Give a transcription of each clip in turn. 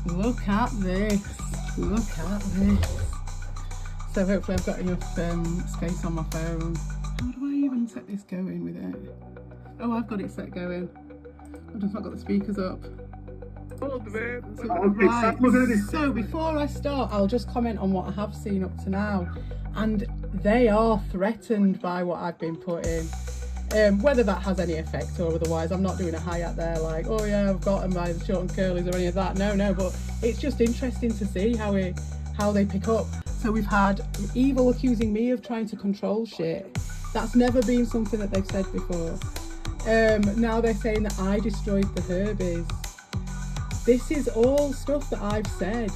Look at this. Look at this. So hopefully I've got enough space on my phone. How do I even set this going with it? Oh, I've got it set going. I've just not got the speakers up. So before I start, I'll just comment on what I have seen up to now. And they are threatened by what I've been putting. Whether that has any effect or otherwise, I'm not doing a hi out there like, oh yeah, I've got them by the short and curlies or any of that. No, but it's just interesting to see how they pick up. So we've had Evil accusing me of trying to control shit. That's never been something that they've said before. Now they're saying that I destroyed the Herbies. This is all stuff that I've said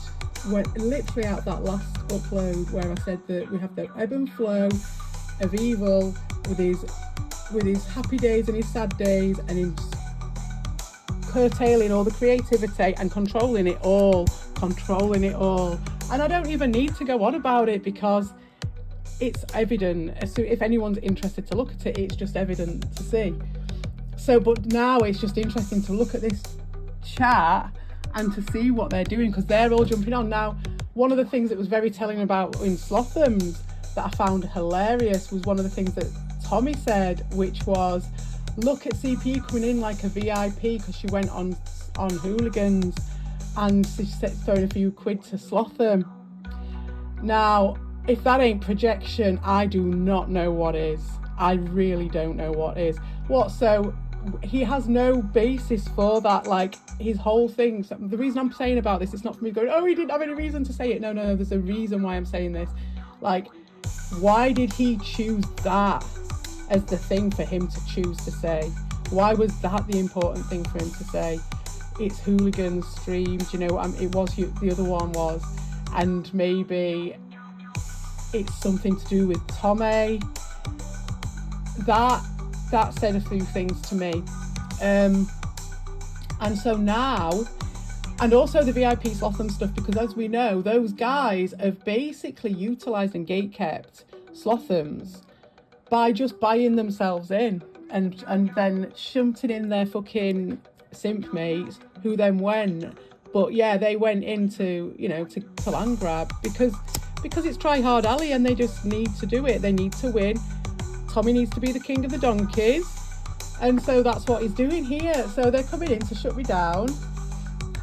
when literally out that last upload where I said that we have the ebb and flow of Evil with his happy days and his sad days, and him curtailing all the creativity and controlling it all. And I don't even need to go on about it because it's evident. So if anyone's interested to look at it, it's just evident to see. So, but now it's just interesting to look at this chat and to see what they're doing, because they're all jumping on. Now, one of the things that was very telling about in Slotham's that I found hilarious was one of the things that Tommy said, which was, look at CP coming in like a VIP because she went on Hooligans and she throwing a few quid to Slotham. Now, if that ain't projection, I do not know what is. I really don't know what is. So he has no basis for that, like his whole thing. So the reason I'm saying about this, it's not for me going, oh, he didn't have any reason to say it. No, there's a reason why I'm saying this. Like, why did he choose that as the thing for him to choose to say? Why was that the important thing for him to say? It's Hooligans streams, it was, the other one was, and maybe it's something to do with Tommy. That said a few things to me. And so now, and also the VIP Slotham stuff, because as we know, those guys have basically utilised and gatekept Slothams by just buying themselves in and then shunting in their fucking simp mates who then went. But yeah, they went into, to land grab because it's Try Hard Ali and they just need to do it. They need to win. Tommy needs to be the king of the donkeys. And so that's what he's doing here. So they're coming in to shut me down.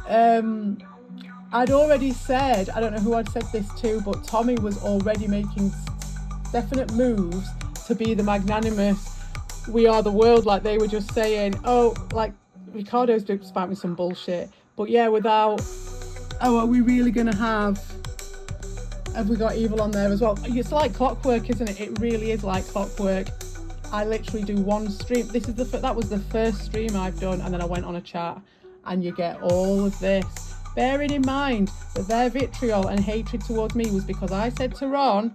I'd already said, I don't know who I'd said this to, but Tommy was already making definite moves to be the magnanimous, we are the world, like they were just saying, oh, like Ricardo's spouting some bullshit. But yeah, without, are we really going to have we got Evil on there as well? It's like clockwork, isn't it? It really is like clockwork. I literally do one stream. That was the first stream I've done, and then I went on a chat, and you get all of this. Bearing in mind that their vitriol and hatred towards me was because I said to Ron,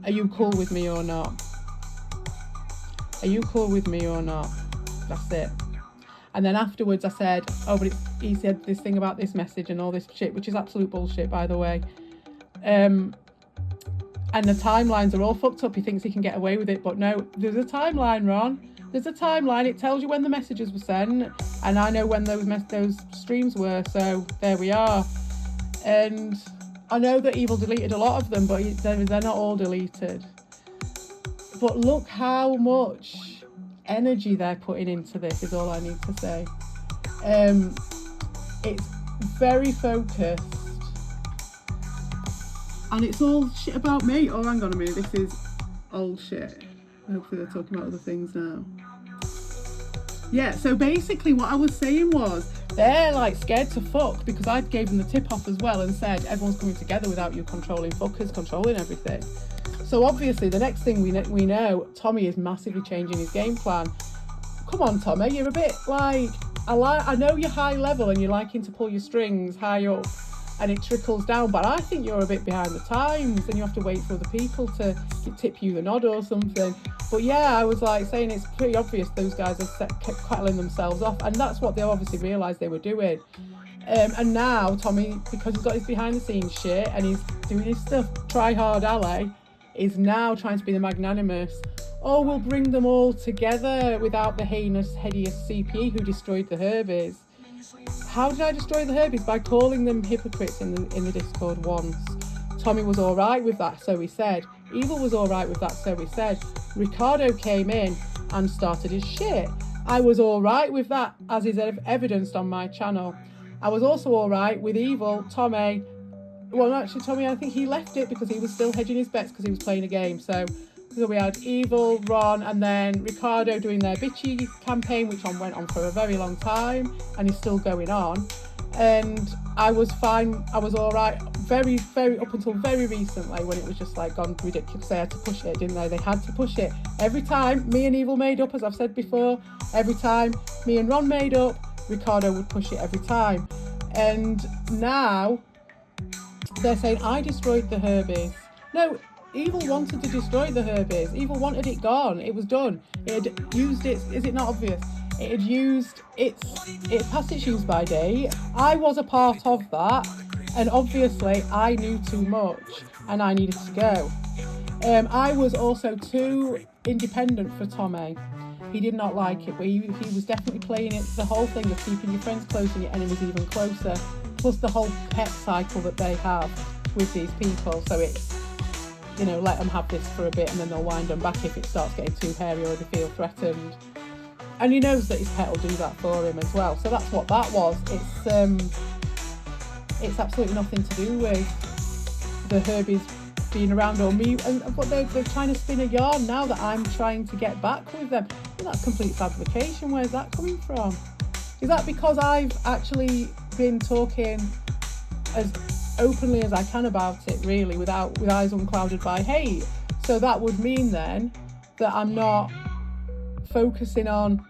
are you cool with me or not? Are you cool with me or not? That's it. And then afterwards I said, oh, but he said this thing about this message and all this shit, which is absolute bullshit, by the way. And the timelines are all fucked up. He thinks he can get away with it, but no, there's a timeline, Ron. There's a timeline. It tells you when the messages were sent, and I know when those streams were, so there we are. And I know that Evil deleted a lot of them, but they're not all deleted. But look how much energy they're putting into this, is all I need to say. It's very focused. And it's all shit about me. Oh, hang on a minute. This is old shit. Hopefully they're talking about other things now. Yeah, so basically what I was saying was they're like scared to fuck because I gave them the tip off as well and said everyone's coming together without you controlling fuckers, controlling everything. So obviously the next thing we know, Tommy is massively changing his game plan. Come on, Tommy, you're a bit like, I know you're high level and you're liking to pull your strings high up and it trickles down, but I think you're a bit behind the times and you have to wait for other people to tip you the nod or something. But yeah, I was like saying it's pretty obvious those guys have kept quattling themselves off, and that's what they obviously realised they were doing. And now Tommy, because he's got his behind the scenes shit and he's doing his stuff, Try Hard Ali, is now trying to be the magnanimous. Oh, we'll bring them all together without the heinous, hideous CP who destroyed the Herbies. how did I destroy the Herbies? By calling them hypocrites in the Discord once. Tommy was all right with that, so he said. Evil was all right with that, so he said. Ricardo came in and started his shit. I was all right with that, as is evidenced on my channel. I was also all right with Evil, Tommy. Well, actually, Tommy, I think he left it because he was still hedging his bets because he was playing a game. So we had Evil, Ron, and then Ricardo doing their bitchy campaign, which went on for a very long time and is still going on. And I was fine. I was all right. Very, very up until very recently when it was just like gone ridiculous. They had to push it, didn't they? They had to push it. Every time me and Evil made up, as I've said before, every time me and Ron made up, Ricardo would push it every time. And now they're saying I destroyed the Herbies. No, Evil wanted to destroy the Herbies. Evil wanted it gone. It was done. It had used its, is it not obvious? It had used it passed its use by date. I was a part of that, and obviously I knew too much and I needed to go. I was also too independent for Tommy. He did not like it, but he was definitely playing it, the whole thing of keeping your friends close and your enemies even closer, plus the whole pet cycle that they have with these people. So it's, you know, let them have this for a bit and then they'll wind them back if it starts getting too hairy or they feel threatened. And he knows that his pet will do that for him as well. So that's what that was. It's absolutely nothing to do with the Herbies being around or me. But they're trying to spin a yarn now that I'm trying to get back with them. Well, that's complete fabrication. Where's that coming from? Is that because I've actually been talking as openly as I can about it, really, with eyes unclouded by hate? So that would mean then that I'm not focusing on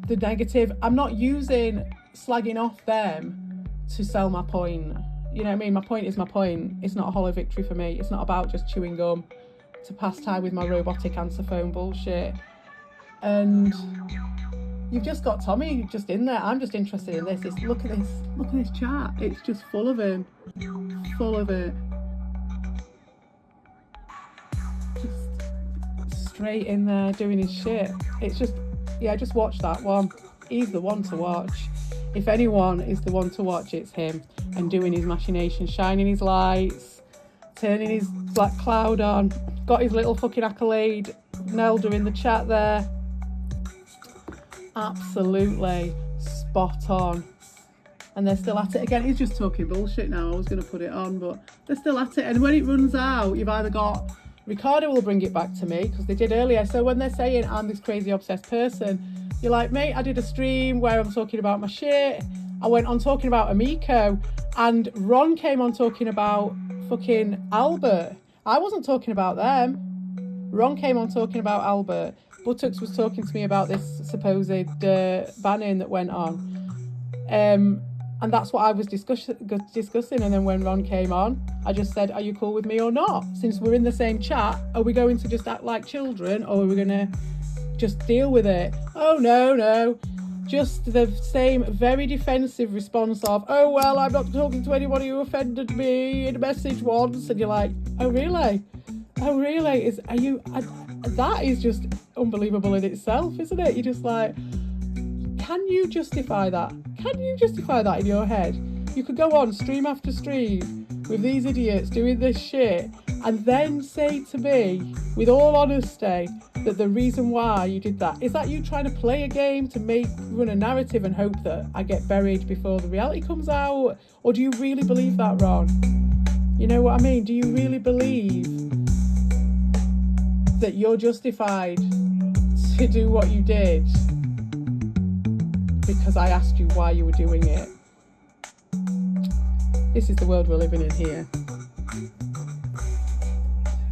the negative. I'm not using slagging off them to sell my point. You know what I mean? My point is my point. It's not a hollow victory for me. It's not about just chewing gum to pass time with my robotic answer phone bullshit. And you've just got Tommy just in there. I'm just interested in this. Look at this chat. It's just full of him. Full of it. Just straight in there doing his shit. It's just, yeah, just watch that one. He's the one to watch. If anyone is the one to watch, it's him. And doing his machinations, shining his lights, turning his black cloud on. Got his little fucking accolade. Nelda in the chat there. Absolutely spot on. And they're still at it again. He's just talking bullshit now. I was going to put it on, but they're still at it. And when it runs out, you've either got Ricardo will bring it back to me, because they did earlier. So when they're saying I'm this crazy obsessed person, you're like, mate, I did a stream where I'm talking about my shit. I went on talking about Amico, and Ron came on talking about fucking Albert. I wasn't talking about them. Ron came on talking about Albert. Buttocks was talking to me about this supposed banning that went on. And that's what I was discussing. And then when Ron came on, I just said, are you cool with me or not? Since we're in the same chat, are we going to just act like children, or are we going to just deal with it? Oh, no. Just the same very defensive response of, oh, well, I'm not talking to anybody who offended me in a message once. And you're like, oh, really? That is just unbelievable in itself, isn't it? You're just like, can you justify that? Can you justify that in your head? You could go on stream after stream with these idiots doing this shit and then say to me, with all honesty, that the reason why you did that is that you trying to play a game to run a narrative and hope that I get buried before the reality comes out? Or do you really believe that, Ron? You know what I mean? Do you really believe that you're justified to do what you did because I asked you why you were doing it? This is the world we're living in here.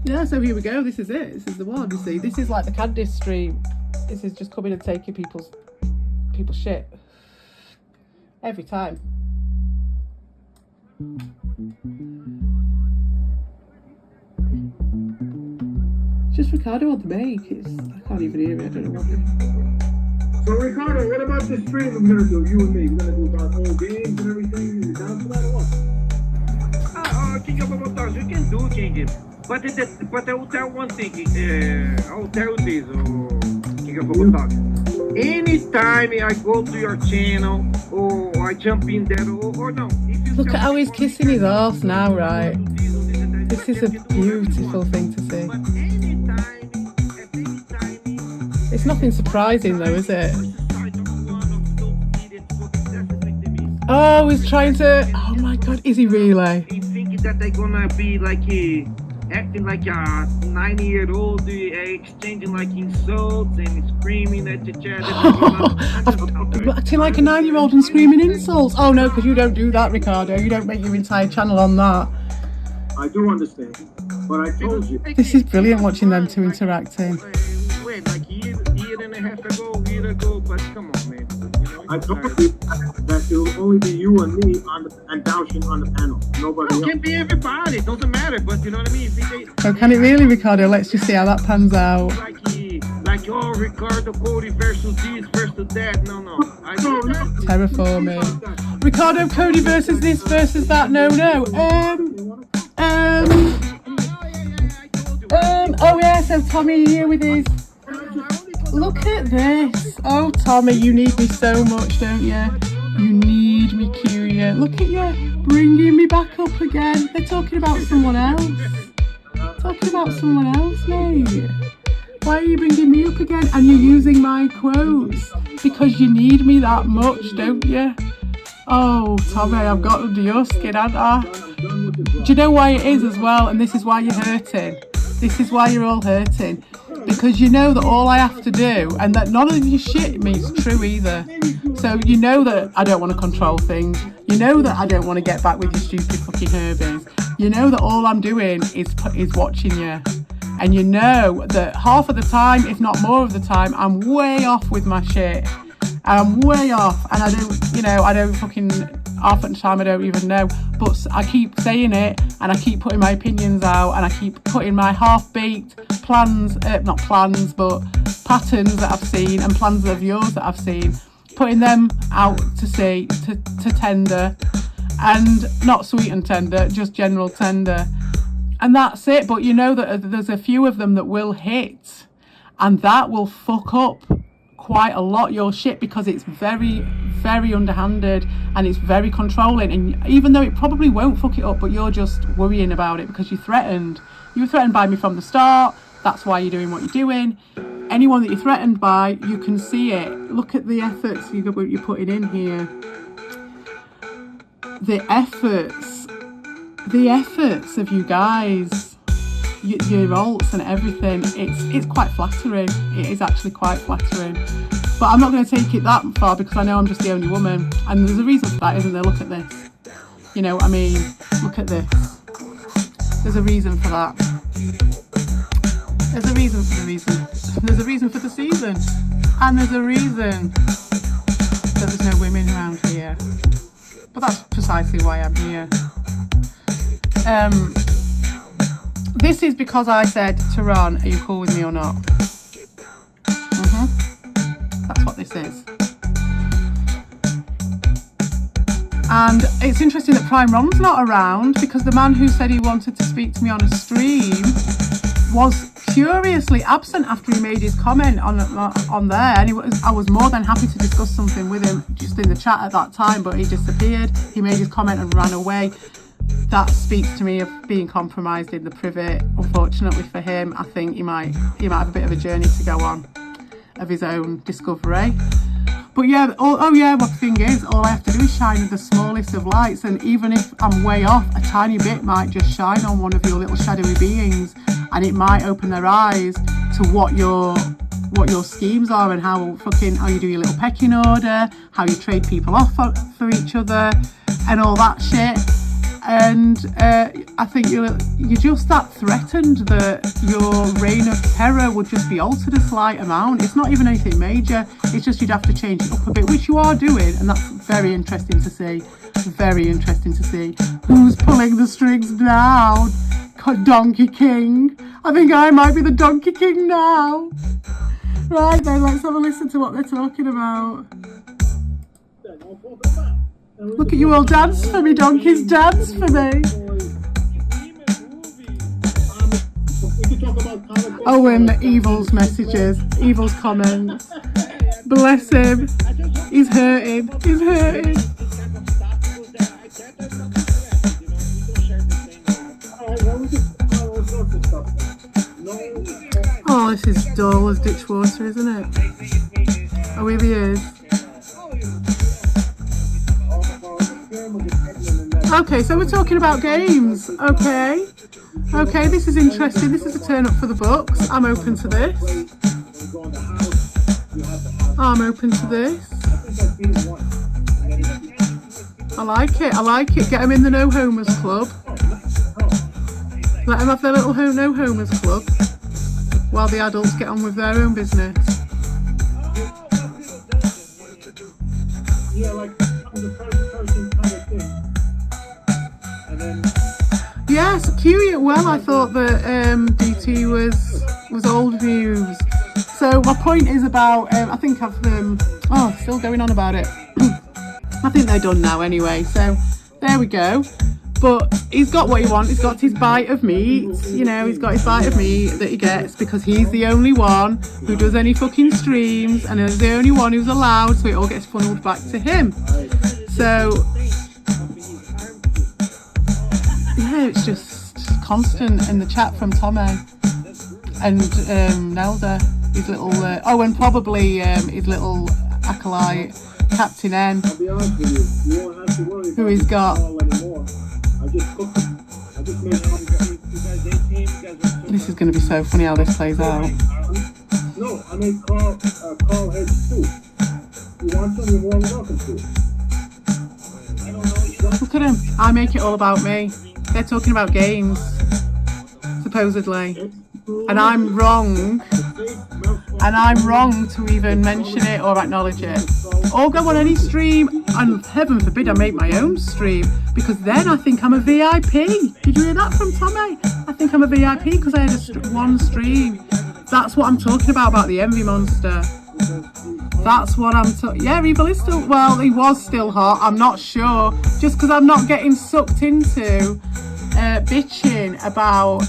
Yeah, so here we go. This is it. This is the one. You see, this is like the Candice stream. This is just coming and taking people's shit every time. Just Ricardo on the make. I can't even hear it. I don't know what it is. So Ricardo, what about this stream we're gonna do? You and me. We're gonna do about whole games and everything. You down for that or what? King of Botox, you can do, King. But I will tell one thing. I'll tell you this, King of Botox. anytime I go to your channel or I jump in there or no. If you Look at how he's kissing his arse now, right? This This is a beautiful thing to see. But anytime, at any time, It's nothing surprising though, is it? Oh, he's trying to... Oh my god, is he really? He thinking that they're gonna be like acting like a 9-year-old, exchanging like insults and screaming at each other. Acting like a 9-year-old and screaming insults. Oh no, because you don't do that, Ricardo. You don't make your entire channel on that. I do understand, but I told you. This is brilliant watching them two interacting. Wait, like year and a half ago, but come on, man. I told you that it will only be you and me and Daushin on the panel. Nobody It else. can be everybody, doesn't matter, but you know what I mean? So can it really, Ricardo? Let's just see how that pans out. Like oh, Ricardo Cody versus this versus that. No. I No, no. Terraforming. Ricardo Cody versus this versus that. No. Oh yeah, so Tommy here with his... Look at this. Oh, Tommy, you need me so much, don't you? You need me, Curia. Look at you, bringing me back up again. They're talking about someone else. Mate. Why are you bringing me up again? And you're using my quotes because you need me that much, don't you? Oh, Tommy, I've got under your skin, haven't I? Do you know why it is as well? And this is why you're hurting. This is why you're all hurting. Because you know that all I have to do, and that none of your shit means true either. So you know that I don't want to control things. You know that I don't want to get back with your stupid fucking Herbies. You know that all I'm doing is watching you. And you know that half of the time, if not more of the time, I'm way off with my shit. I'm way off, and I don't fucking, half the time I don't even know, but I keep saying it, and I keep putting my opinions out, and I keep putting my half-baked plans, not plans, but patterns that I've seen, and plans of yours that I've seen, putting them out to see, to tender, and not sweet and tender, just general tender, and that's it. But you know that there's a few of them that will hit, and that will fuck up quite a lot your shit, because it's very, very underhanded and it's very controlling. And even though it probably won't fuck it up, but you're just worrying about it because you were threatened by me from the start. That's why you're doing what you're doing. Anyone that you're threatened by, you can see it. Look at the efforts you're putting in here. The efforts of you guys, your alts and everything, it's quite flattering. It is actually quite flattering. But I'm not going to take it that far because I know I'm just the only woman, and there's a reason for that, isn't there? Look at this. You know what I mean? Look at this. There's a reason for that. There's a reason for the reason. There's a reason for the season, and there's a reason that there's no women around here. But that's precisely why I'm here. This is because I said to Ron, are you cool with me or not? That's what this is. And it's interesting that Prime Ron's not around, because the man who said he wanted to speak to me on a stream was curiously absent after he made his comment on there. And I was more than happy to discuss something with him just in the chat at that time, but he disappeared. He made his comment and ran away. That speaks to me of being compromised in the privet. Unfortunately for him, I think he might have a bit of a journey to go on of his own discovery. But yeah, the thing is, all I have to do is shine the smallest of lights, and even if I'm way off, a tiny bit might just shine on one of your little shadowy beings, and it might open their eyes to what your schemes are, and how you do your little pecking order, how you trade people off for each other, and all that shit. And I think you're just that threatened that your reign of terror would just be altered a slight amount. It's not even anything major. It's just you'd have to change it up a bit, which you are doing, and that's very interesting to see. Very interesting to see. Who's pulling the strings down? Donkey King. I think I might be the Donkey King now. Right then, let's have a listen to what they're talking about. Look at you all dance for me, donkeys, dance for me. Oh, and Evil's messages, Evil's comments. Bless him. He's hurting. He's hurting. Oh, this is dull as ditch water, isn't it? Oh, here he is. Okay, so we're talking about games. Okay. Okay, this is interesting. This is a turn up for the books. I'm open to this. I'm open to this. I like it. I like it. Get them in the No Homers Club. Let them have their little No Homers Club while the adults get on with their own business. Yeah, like the first person kind of thing. And then Yes, queuing it well. I thought that DT was old news. So my point is about I think I've still going on about it. I think they're done now anyway. So there we go. But he's got what he wants. He's got his bite of meat. You know, he's got his bite of meat that he gets because he's the only one who does any fucking streams and is the only one who's allowed. So it all gets funneled back to him. So yeah, it's just constant in the chat from Tommy and Nelda. His little and probably his little acolyte Captain N, I'll be honest with you, you won't have to worry who he's got. anymore. I just cooked them. I just made This is going to be so funny how this plays out. No, I made Carl head soup. You want some? You're more than welcome to. Look at him. I make it all about me. They're talking about games, supposedly. And I'm wrong. And I'm wrong to even mention it or acknowledge it. Or go on any stream. And heaven forbid I make my own stream. Because then I think I'm a VIP. Did you hear that from Tommy? I think I'm a VIP because I had one stream. That's what I'm talking about the Envy Monster. That's what I'm talking. Yeah, Evil is still, well, he was still hot. I'm not sure. Just because I'm not getting sucked into bitching about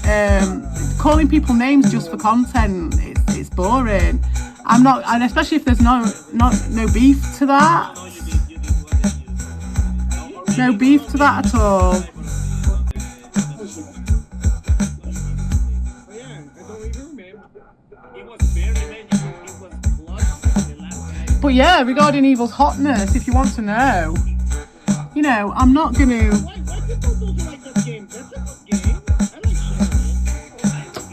calling people names just for content. It's boring. I'm not, and especially if there's no beef to that. No beef to that at all. But yeah, regarding Evil's hotness, if you want to know, you know, I'm not going to...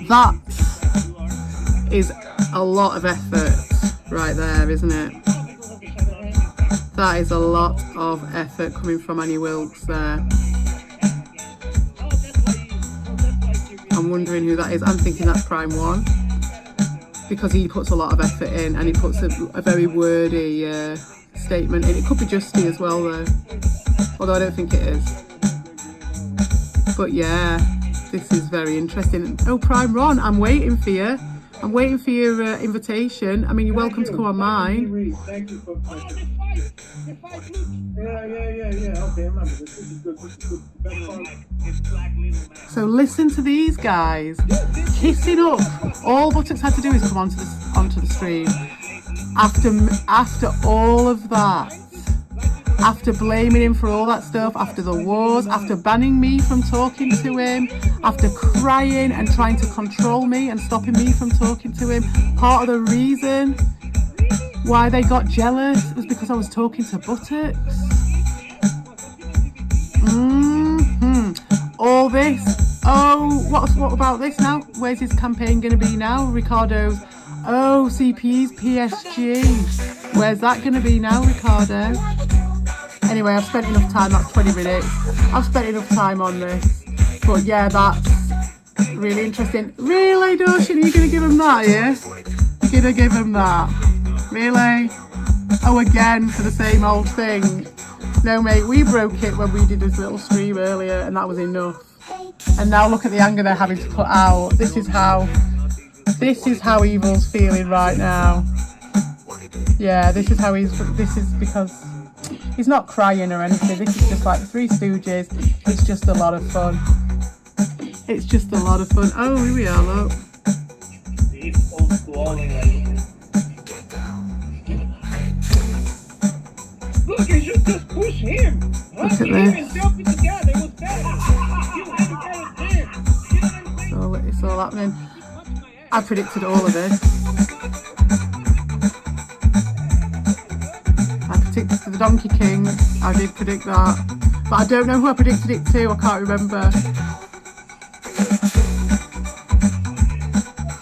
That is a lot of effort right there, isn't it? That is a lot of effort coming from Annie Wilkes there. I'm wondering who that is. I'm thinking that's Prime One. Because he puts a lot of effort in and he puts a very wordy statement in. It could be Justy as well though, although I don't think it is. But yeah, this is very interesting. Oh, Prime Ron, I'm waiting for you. I'm waiting for your invitation. I mean, you're welcome to come on mine. Thank you for Yeah. Okay, remember this. This is good. So listen to these guys kissing up. All Buttocks had to do is come onto the stream. After all of that, after blaming him for all that stuff, after the wars, after banning me from talking to him, after crying and trying to control me and stopping me from talking to him, part of the reason why they got jealous was because I was talking to Buttocks. All this. Oh, what about this now? Where's his campaign going to be now? Ricardo's. Oh, CP's PSG. Where's that going to be now, Ricardo? Anyway, I've spent enough time. That's 20 minutes. I've spent enough time on this. But yeah, that's really interesting. Really, Dawson? Are you going to give him that, yeah? You're going to give him that? Really? Oh, again, for the same old thing. No, mate, we broke it when we did this little stream earlier, and that was enough. And now look at the anger they're having to put out. This is how Evil's feeling right now. Yeah, this is because he's not crying or anything. This is just like the Three Stooges. It's just a lot of fun. It's just a lot of fun. Oh, here we are, look. should just push him. Look at Him this. and Delphi together, it was better. You had a better chance. You know what I'm saying? So it's all happening. I predicted all of this. I predicted the Donkey King. I did predict that. But I don't know who I predicted it to. I can't remember.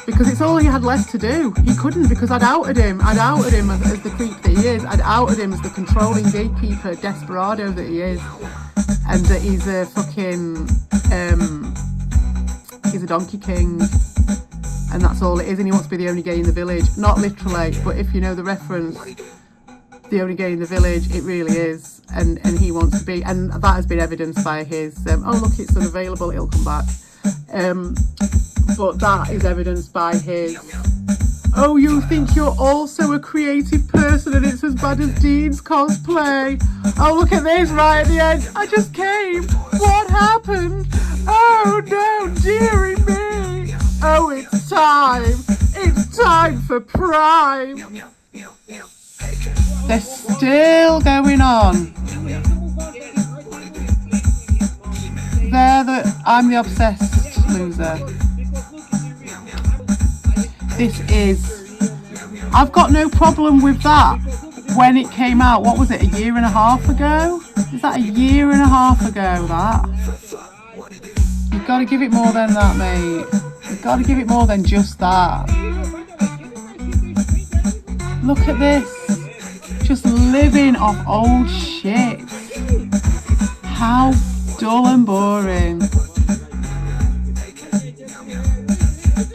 Because it's all he had left to do. He couldn't, because I'd outed him. I'd outed him as the creep that he is. I'd outed him as the controlling gatekeeper, desperado that he is. And that he's a fucking... he's a Donkey King. And that's all it is. And he wants to be the only gay in the village. Not literally, but if you know the reference, the only gay in the village, it really is. And he wants to be. And that has been evidenced by his... oh, look, it's unavailable. It'll come back. But that is evidenced by his, oh, you think you're also a creative person and it's as bad as Dean's cosplay. Oh, look at this right at the end. I just came. What happened? Oh, no, dearie me. Oh, it's time. It's time for Prime. They're still going on. I'm the obsessed loser. This is... I've got no problem with that. When it came out, what was it, a year and a half ago? Is that a year and a half ago, that? You've got to give it more than that, mate. You've got to give it more than just that. Look at this. Just living off old shit. How dull and boring.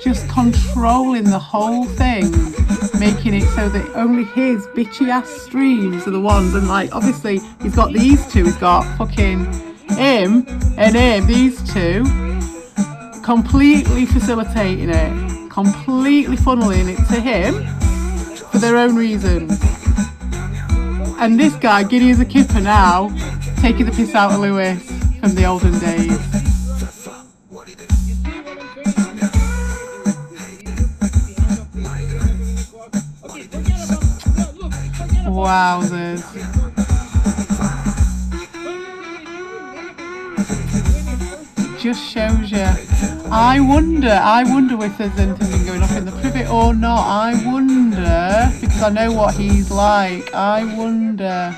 Just controlling the whole thing, making it so that only his bitchy ass streams are the ones, and like obviously he's got these two, he's got fucking him and him, these two, completely facilitating it, completely funneling it to him for their own reasons. And this guy, giddy as a kipper now, taking the piss out of Lewis from the olden days. Wowzers. It just shows you. I wonder if there's anything going on in the privet or not. I wonder, because I know what he's like. I wonder,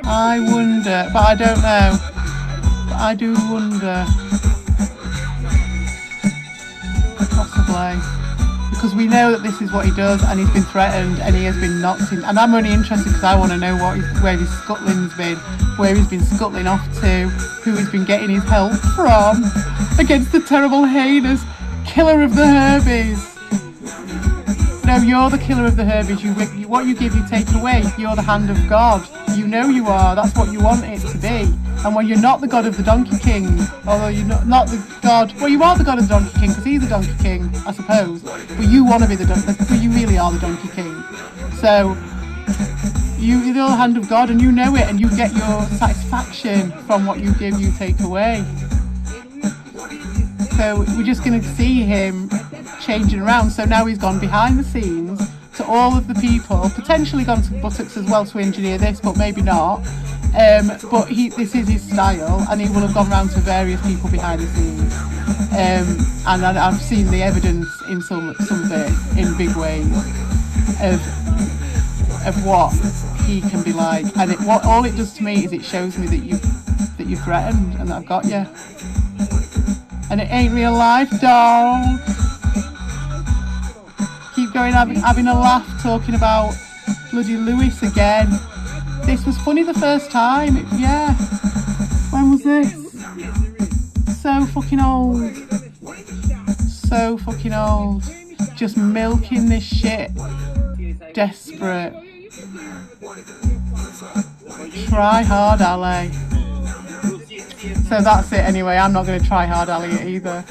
but I don't know. But I do wonder. Possibly. Because we know that this is what he does, and he's been threatened, and he has been knocked in. And I'm only interested because I want to know where his scuttling's been, where he's been scuttling off to, who he's been getting his help from, against the terrible, heinous killer of the Herbies. No, you're the killer of the Herbies. What you give, you take away. You're the hand of God. You know you are. That's what you want it to be. And when you're not the god of the Donkey King, although you're not the god, well, you are the god of the Donkey King because he's the Donkey King, I suppose. But you want to be but you really are the Donkey King. So you're the hand of God, and you know it, and you get your satisfaction from what you give, you take away. So we're just going to see him changing around. So now he's gone behind the scenes to all of the people, potentially gone to Buttocks as well to engineer this, but maybe not. But this is his style, and he will have gone round to various people behind the scenes. And I've seen the evidence in some of it in big ways of what he can be like. And all it does to me is it shows me that you've threatened and that I've got you. And it ain't real life, dog. Keep going, having a laugh, talking about bloody Lewis again. This was funny the first time. Yeah. When was this? So fucking old. So fucking old. Just milking this shit. Desperate. Try hard, Ali. So that's it anyway. I'm not going to try hard, Ali, either.